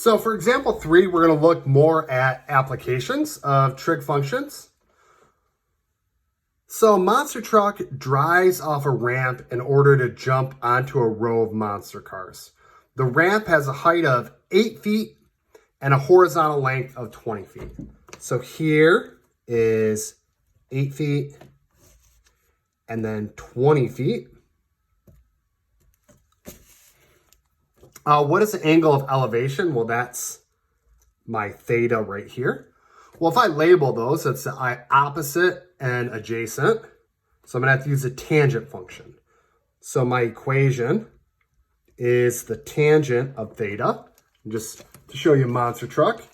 So for example 3, we're going to look more at applications of trig functions. So monster truck drives off a ramp in order to jump onto a row of monster cars. The ramp has a height of 8 feet and a horizontal length of 20 feet. So here is 8 feet and then 20 feet. What is the angle of elevation? Well, that's my theta right here. Well, if I label those, it's the opposite and adjacent. So I'm going to have to use a tangent function. So my equation is the tangent of theta. And just to show you monster truck,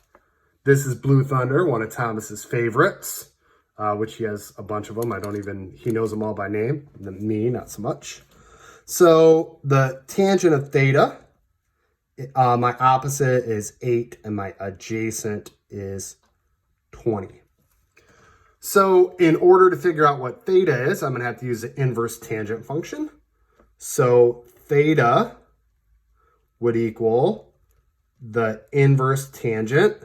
this is Blue Thunder, one of Thomas's favorites, which he has a bunch of them. He knows them all by name. Me, not so much. So the tangent of theta, my opposite is 8 and my adjacent is 20. So in order to figure out what theta is, I'm going to have to use the inverse tangent function. So theta would equal the inverse tangent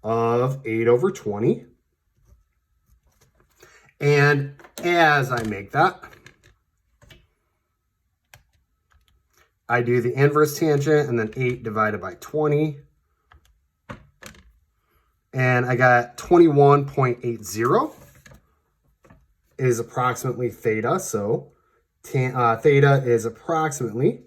of 8 over 20. And as I make that, I do the inverse tangent and then 8 divided by 20. And I got 21.80 is approximately theta. So theta is approximately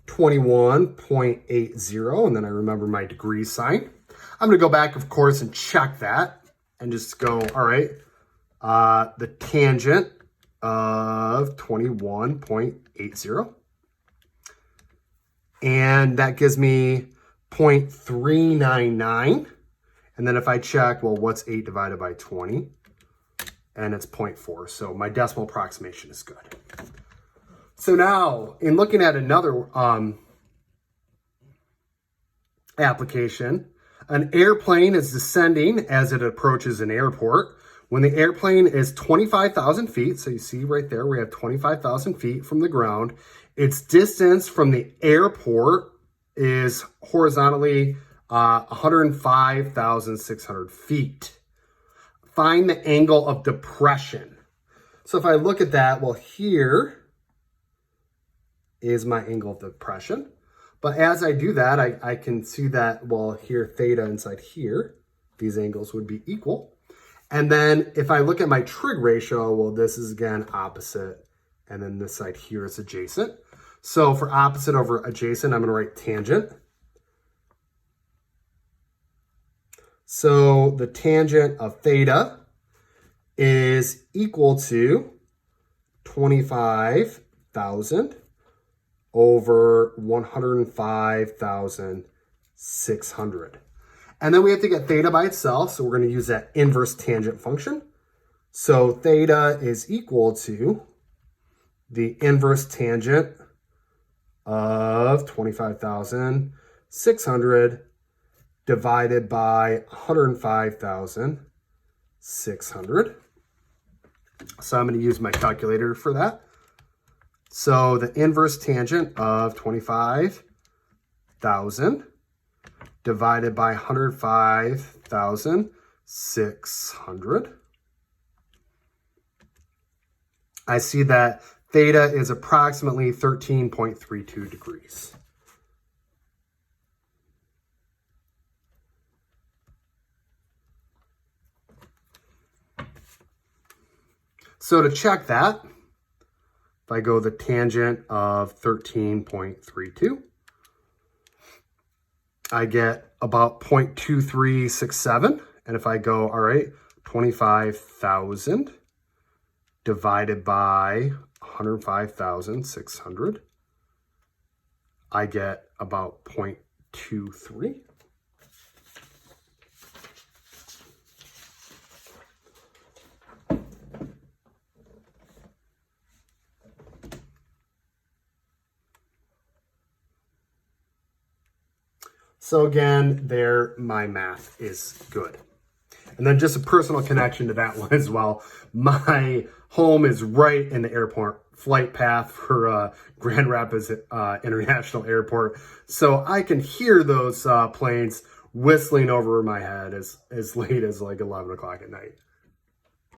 21.80. And then I remember my degree sign. I'm going to go back, of course, and check that and just go, all right, the tangent of 21.80. And that gives me 0.399. And then if I check, well, what's 8 divided by 20? And it's 0.4. So my decimal approximation is good. So now, in looking at another application, an airplane is descending as it approaches an airport. When the airplane is 25,000 feet, so you see right there, we have 25,000 feet from the ground. Its distance from the airport is horizontally 105,600 feet. Find the angle of depression. So if I look at that, well, here is my angle of depression. But as I do that, I can see that, well, here, theta inside here, these angles would be equal. And then if I look at my trig ratio, well, this is again opposite. And then this side here is adjacent. So for opposite over adjacent, I'm going to write tangent. So the tangent of theta is equal to 25,000 over 105,600. And then we have to get theta by itself, so we're going to use that inverse tangent function. So theta is equal to the inverse tangent of 25,600 divided by 105,600. So I'm going to use my calculator for that. So the inverse tangent of 25,000 divided by 105,600. I see that theta is approximately 13.32 degrees. So to check that, if I go the tangent of 13.32, I get about 0.2367. And if I go, all right, 25,000 divided by 105,600, I get about 0.23. So again, there, my math is good. And then just a personal connection to that one as well. My home is right in the airport flight path for Grand Rapids International Airport. So I can hear those planes whistling over my head as late as like 11 o'clock at night.